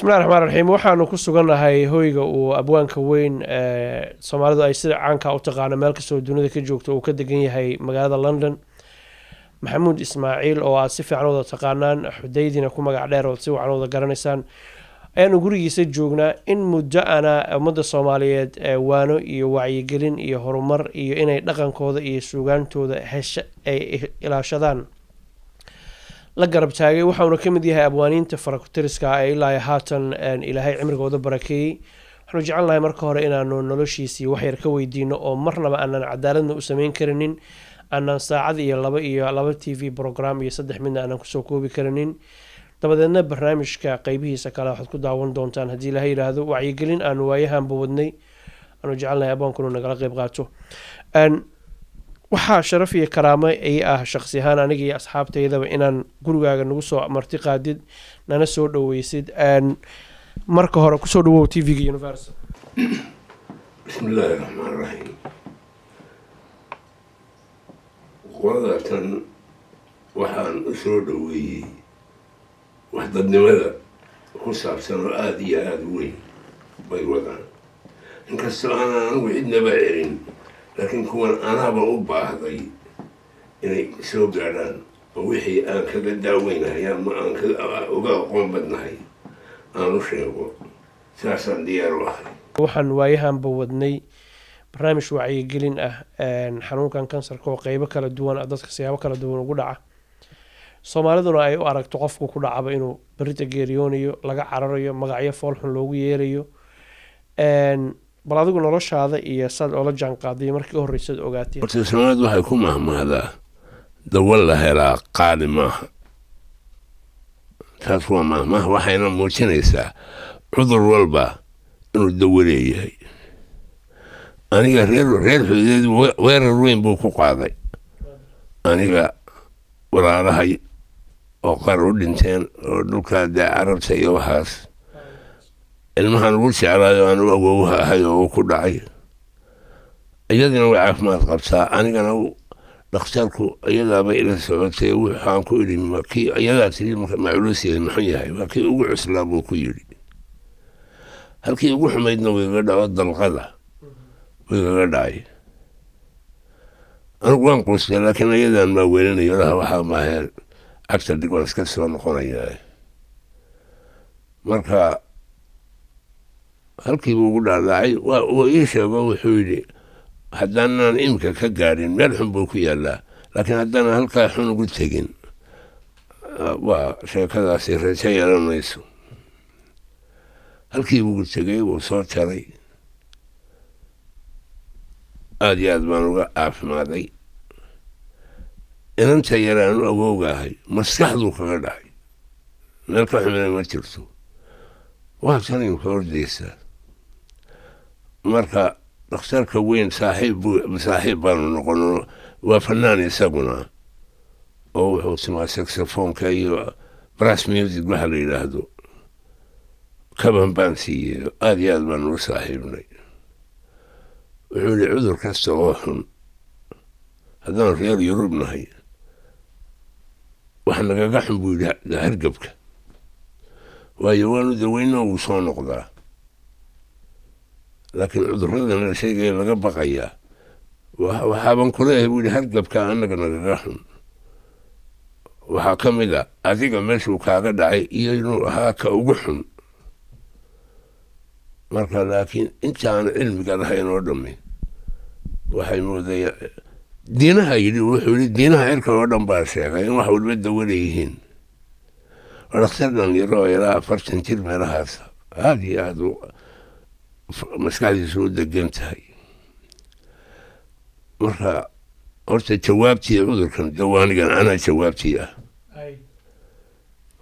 bismillahi raxmaan raxiim waxaanu ku sugannahay hoyga uu abwaanka weyn soomaalidu ay sida caanka u taqaano meel kastoo dunida ka joogto uu ka degan yahay magaalada london maxamuud ismaaciil oo aad si fiican wada taqaanaan xudaydina ku magac dheer ood si wacan wada garanaysaan ayaanu gurigiisa joognaa in muddo ana ummadda soomaaliyeed waano iyo wacyigelin iyo horumar iyo inay dhaqankooda iyo suugaantooda ay ilaashadaan la garab taagay waxauna ka mid yahay abwaaniinta farakutiriska ee ilaa haatan ilaahay cimrigooda barakeeyey waxaanu jecelnahay marka hore inaanu noloshiisii waxyar ka weydiino oo marnaba aanan cadaaladna u samayn karinin aanan saacad iyo laba t v program iyo 3 midna aanan kusoo koobi karinin dabadeedna barnaamijka qaybihiisa kale waxaad ku daawan doontaan haddii ilahay yidhaahdo wacyigelin aanu waayahanba wadnay aanu jecelnahay abwaankunu nagala qayb qaato waxaa sharaf iyo karaamo ay ah shakhsi ahaan aniga iyo asxaabtaydaba inaan gurigaaga nagu soo marti qaadid nana soo dhaweysid marka hore kusoo dhawow t v-ga universal bismillaahi raxmaan raxiim qodatan waxaan u soo dhaweeyey waxdadnimada ku saabsan oo aada iyo aada u weyn bay wadaan inkastoo aanan anigu cidnaba celin laakiin kuwan anaaba u baahday inay soo gaadhaan oo wixii aan kaga daaweynahay ama aan uga aqoon badnahay aan u sheego saasaan diyaar u ahay waxaan waayahanba wadnay barnaamij wacyigelin ah xanuunkan kansarka oo qeybo kala duwan dadka siyaabo kala duwan ugu dhaca soomaaliduna ay u aragto qofku ku dhacaba inuu berita geeriyoonayo laga cararayo magacyo foolxun loogu yeerayo bal adigu noloshaada iyo saad oola jaan qaaday markii u horreysad ogaatay horta soomaalidu waxay ku mahmahdaa dawo la helaa qaali maaha taas waa mahmah waxayna muujinaysaa cudur walba inuu dawo leeyahay aniga reer xudeed weerar weyn buu ku qaaday aniga walaalahay oo qaar u dhinteen oo dhulkaa dee carabta iyo waxaas ilmahan ugu jeclaayo aan u awowha ahay oo ku dhacay iyadina way caafimaad qabtaa anigana dhakhtarku iyadaaba ila socotay waxaan ku idhi kii iyadaa tiri maculuusiya muxuu yahay waa kii ugu cuslaa buu ku yidhi halkii ugu xumaydna waygaga dhaco dalqada waygaga dhacay anigu waan quustay laakiin iyadan maa weelinayo laha waxaa maahee cagta dhig waan iska soo noqonayaa marka halkiibuu ugu dhaadhacay uu ii sheego wuxuu yidhi haddaanan imika ka gaadhin meel xun buu ku yaallaa laakiin haddaanan halkaa xun ugu tegin waa sheekadaasi rajo yeelan mayso halkiibuu ugu tegay wuu soo jaray aada iyo aad baan uga caafimaaday inanta yaraan u awowgaahay maskaxduu kaga dhacay meel ka xumina ma jirto waa tan imka ordaysaa marka dhakhtarka weyn saaxiib baanu noqono waa fanaan isaguna oo wuxuu timaa saxofoonka iyo brass music waxa la yidhaahdo kaban baan siiyey aada iyo aad baanu u saaxiibnay wuxuu yihi cudur kasta oo xun haddaan reer yurub nahay wax nagaga xun buu yidhi hargabka waayo waanu daweyno wuu soo noqdaa laakiin cudurradana la sheegaya laga baqayaa waxaaban kuleeyahay buu yidhi hargabka annaga nagaga xun waxaa ka mid a adiga meeshuu kaaga dhacay iyo inuu ahaa ka ugu xun marka laakiin intaan cilmiga lahayn oo dhammi waxay moodaya diinaha yidhi wuxuu yidhi diinaha cirka oo dhan baa sheegay in wax walba dawo leeyihiin dhakhtar dhalinyaro oo ilaa 40 jir meelahaas aada iyo aada maskaxdiisu u degan tahay marka horta jawaabtii cudurkan dawaanigan anaa jawaabtii ah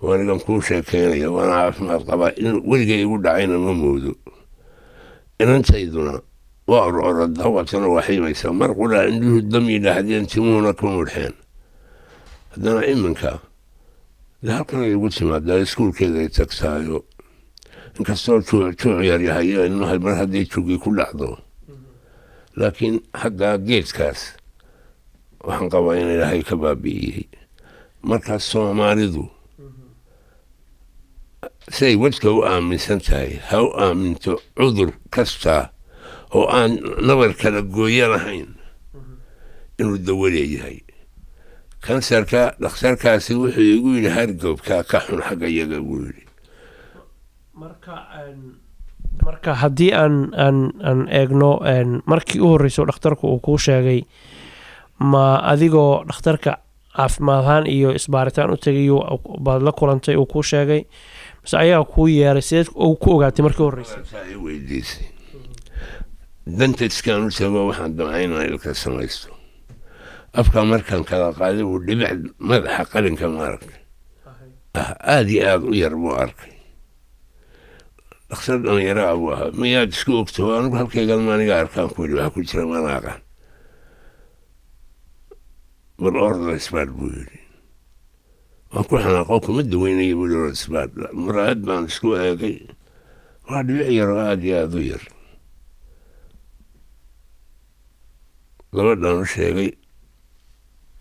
waanigan kuu sheekeynaya waana caafimaad qabaa in weligay igu dhacayna ma moodo inantayduna waa ororada watana waxiimaysa mar qudhaa indhuhu dam yidhaahdeen timuhuna ku mudheen haddana iminka de halkan ay ugu timaadaa iskuulkeeda ay tagtaayo inkastoo juuc yaryahayo ilmaha mar hadday jugii ku dhacdo laakiin haddaa geedkaas waxaan qabaa in ilaahay ka baabi'iyey markaas soomaalidu say wadka u aaminsan tahay ha u aaminto cudur kasta oo aan nabar kala gooyo lahayn inuu dawo leeyahay kansarka dhakhtarkaasi wuxuu igu yidhi hargowbkaa ka xun xagga iyaga buu yidhi marka haddii aan eegno markii u horreysay dhakhtarku uu kuu sheegay ma adigoo dhakhtarka caafimaad ahaan iyo isbaaritaan u tegay baad la kulantay uu kuu sheegay mise ayaa kuu yeeray sideed ku ogaatay markii u horreysay weydiisay dantaskaan u tago waxaan damcay inaan ilka samaysto afka markaan kala qaaday uu dhibic madaxa qalinka ma arkay aad iyo aad u yar buu arkay dhakhtar dhallinyaraa buu ahaa mayaad isku ogto anigu halkaygan maaniga arkaan ku yidhi waxa ku jira mana aqaan bal orda isbaad buu yidhi waan ku xanaaqo kuma daweynaya buu yidhi orda isbaad muraayad baan isku eegay waa dhibic yar oo aad iyo aad u yar gabadhaan u sheegay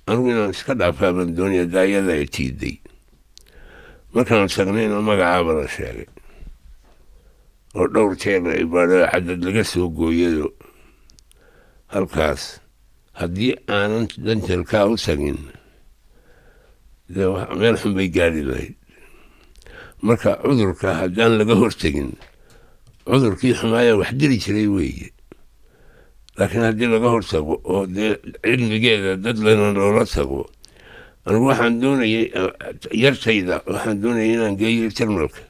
anigu inaan iska dhaafaa baan doonaya daayada ay tiiday markaan tagnayna magacaaba la sheegay oo dhowr jeer ay baadho cadad laga soo gooyado halkaas haddii aanan dantalkaa u tagin dee meel xun bay gaadhi lahayd marka cudurka haddaan laga hortegin cudurkii xumaaya wax dili jiray weeye laakiin haddii laga hortago oo dee cilmigeeda dad lena loola tago anigu waxaan doonayay yartayda waxaan doonayay inaan geeyo jarmalka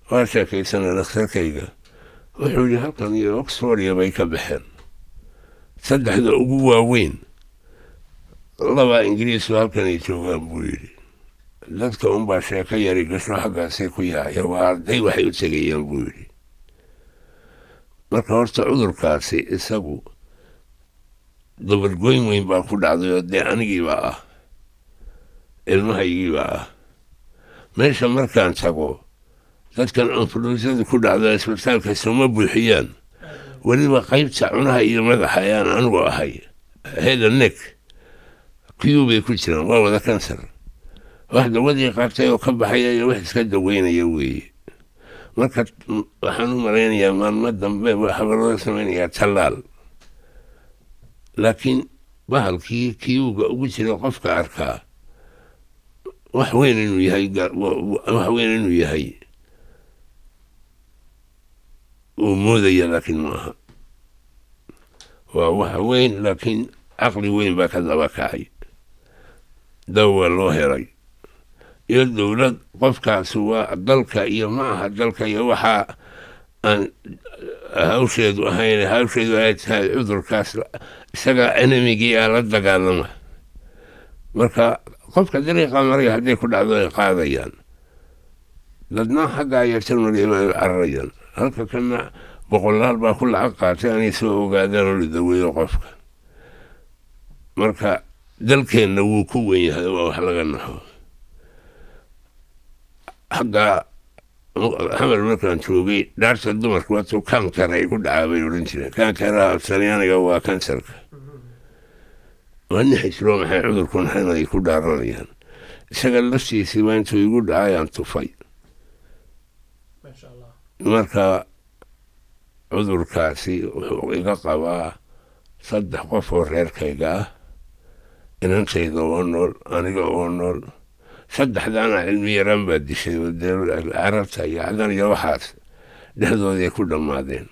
waa sheekaysana dhakhtarkayga wuxuu yidhi halkan iyo oxfordia bay ka baxeen saddexda ugu waaweyn laba ingiriisu halkan ay joogaan buu yidhi dadka unbaa sheeko yari gasho xaggaasay ku yaacya waa arday waxay u tegayaan buu yidhi marka horta cudurkaasi isagu dabargoyn weyn baa ku dhacday oo dee anigiibaa ah ilmahaygiibaa ah meesha markaan tago dadkan anfuluusadu ku dhacda isbitaalka sooma buuxiyaan weliba qaybta cunaha iyo madaxa ayaan anigu ahay heada neck kiyuu bay ku jiraan waa wada kansar wax dawadii qaabtay oo ka baxaya iyo wax iska daweynaya weeye marka waxaan u malaynayaa maalmo dambe waxaa loo samaynayaa tallaal laakiin bahalkii kiyuuga ugu jira qofka arkaa wax weyn inuu yahay uu moodaya laakiin maaha waa wax weyn laakiin caqli weyn baa ka daba kacay daw waa loo helay iyo dowlad qofkaasi waa dalka iyo ma aha dalka iyo waxaa aan hawsheedu ahayn hawsheedu ay tahay cudurkaas isaga enemigii aa la dagaalama marka qofka dariiqa maraya hadday ku dhacdo ay qaadayaan dadna xagga ayaa jarmalima ay cararayaan halka kana boqolaal baa ku lacag qaatay anay soo ogaadaan oo la daweeyo qofka marka dalkeenna wuu ku weyn yahay waa wax laga naxo xagga xamar markaan joogay dhaarta dumarka waatuu kankar ay ku dhacaa bay odhan jireen kankaraha talyaaniga waa kansarka waa nixislo maxay cudurkun xan ay ku dhaaranayaan isaga laftiisii waa intuu igu dhacayaan tufay marka cudurkaasi wuxuu iga qabaa 3 qof oo reerkayga ah inantayda oo nool aniga oo nool 3daana cilmi yaraan baa dishay oo carabta iyo cadan iyo waxaas dhexdooday ku dhammaadeen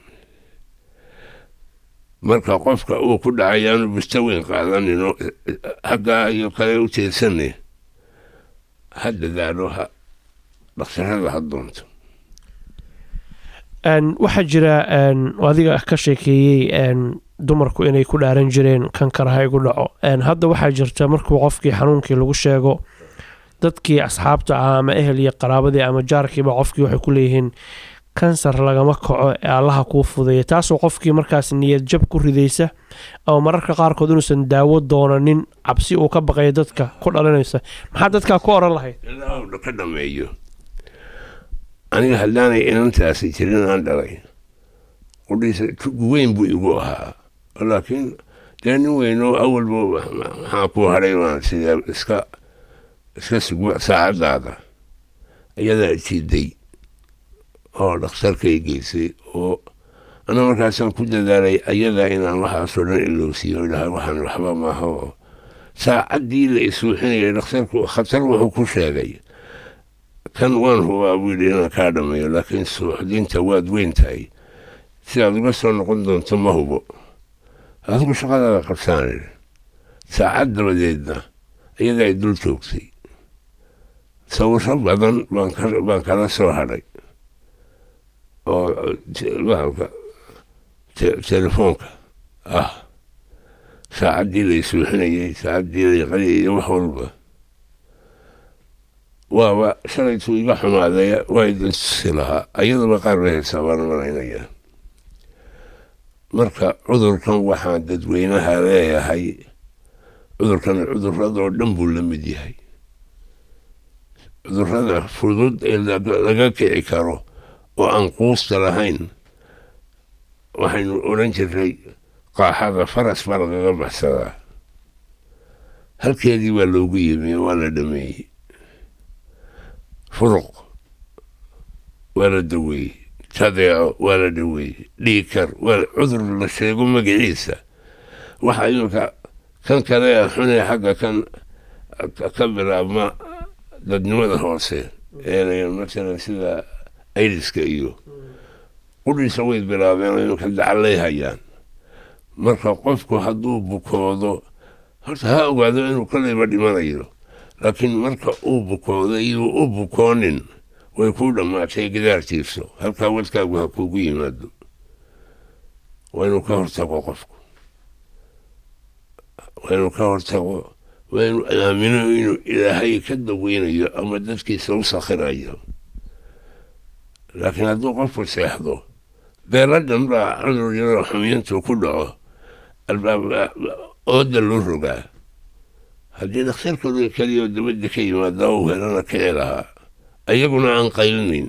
marka qofka uu ku dhacayaanu bustaweyn qaadanino xaggaa iyo kale u jeedsanay ha dadaalo dhakhtarada ha doonto waxaa jira adiga ka sheekeeyey dumarku inay ku dhaaran jireen kankaraha igu dhaco hadda waxaa jirta markuu qofkii xanuunkii lagu sheego dadkii asxaabta ah ama ehel iyo qaraabadii ama jaarkiiba qofkii waxay ku leeyihiin kansar lagama kaco ee allaha kuu fudeeya taasoo qofkii markaas niyad jab ku ridaysa ama mararka qaarkood inuusan daawo doonanin cabsi uu ka baqayo dadka ku dhalinaysa maxaa dadkaa ku oran lahayd ka dhameeyo aniga haddaanay inantaasi jirin aan dhalay qudhiisa weyn buu igu ahaa laakiin dee nin weynoo awalba maxaa ku hadhay waan sida iska sugma saacadaada iyadaa jiiday oo dhakhtarkay geysay oo ana markaasaan ku dadaalay ayadaa inaan waxaasoo dhan ilowsiiyo ilahay waxaan waxba maaha oo saacaddii la isuuxinayay dhakhtarku khatar wuxuu ku sheegay kan waan hubaa buu yidhi inaan kaa dhammeeyo laakiin suuxdinta waad weyn tahay sidaad uga soo noqon doonto ma hubo adigu shaqadaada qabsaan idhi saacad dabadeedna iyadaa ay dul joogtay sawirro badan baan kala soo hadhay oo bahalka telefoonka ah saacaddii la isuuxinayay saacaddii la yaqanayay iyo wax walba waaba shalaytuu iga xumaaday waa idin tusi lahaa ayadaba qaar bay haysaa baan malaynayaa marka cudurkan waxaan dadweynaha leeyahay cudurkan cuduradoo dhan buu la mid yahay cudurrada fudud ee laga kici karo oo aan quusta lahayn waxaynu odhan jirnay qaaxada faras baa lagaga baxsadaa halkeedii waa loogu yimi waa la dhameeyey furuq waa la daweeyey jadeeco waa la dhaweeyey dhiigkar waa cudur la sheego magaciisa waxa iminka kan kale xunee xagga kan ka bilaabma dadnimada hoose ee masalan sida aydiska iyo qudhiisa way bilaabeen iminka dacallay hayaan marka qofku hadduu bukoodo horta ha ogaado inuu kolayba dhimanayo laakiin marka uu bukoodo iyo u bukoonin way kuu dhammaatay gidaartiisu halkaa wadkaagu ha kuugu yimaado waa inuu ka hortago qofku waa inuu ka hortago waa inuu aamino inuu ilaahay ka daweynayo ama dadkiisa u sakhirayo laakiin hadduu qofku seexdo beeladhan baa cudur yaroo xumiyintuu ku dhaco ooda loo rogaa haddii dhakhtarkooda keliya dabadda ka yimaada u helana kici lahaa ayaguna aan qaylinayn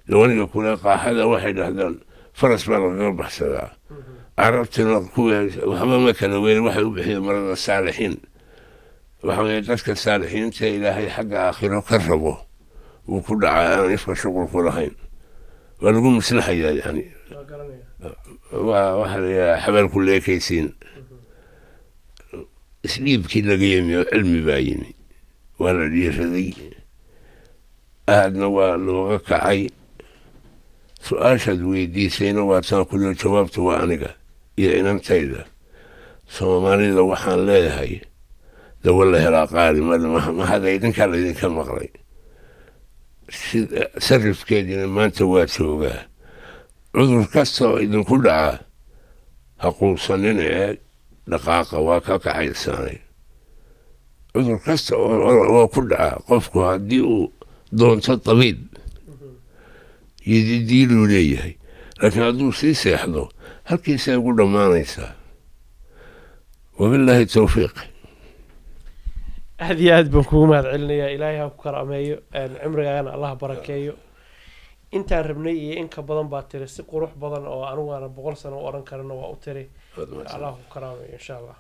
dawaniga kule qaaxada waxay dhahdaan faras baa lagaga baxsadaa carabtina kuwa waxba ma kala weyn waxay u bixiyeen marada saalixiin waxa weeye dadka saalixiinta ilaahay xagga aakhiro ka rabo wuu ku dhacaa aan ifka shuqul ku lahayn waa lagu maslaxayaa yani waxa layahaa xabaalku leekaysiin isdhiibkii laga yimi oo cilmi baa yimi waa la dhiiraday aadna waa looga kacay su-aashaad weydiisayna waa taan kuliyo jawaabtu waa aniga iyo inantayda soomaalida waxaan leeyahay dawa la helaa qaali mahada idinkaa laydinka maqlay sarifkeediina maanta waa joogaa cudur kastoo idinku dhaca ha quusanina ee dhaqaaqa waa ka kacaysaanay cudur kasta oo ku dhaca qofku haddii uu doonto tabiib yididiiluu leeyahay laakiin hadduu sii seexdo halkiisay ugu dhammaanaysaa wabilaahi towfiiq aad iyo aad baan kugu mahad celinayaa ilaahay ha ku karaameeyo cimrigaagana allah barakeeyo intaan rabnay iyo in ka badan baa tiri si qurux badan oo anigu aana 100 sano u oran karana waa u tiri allah ku karaameeyo insha allah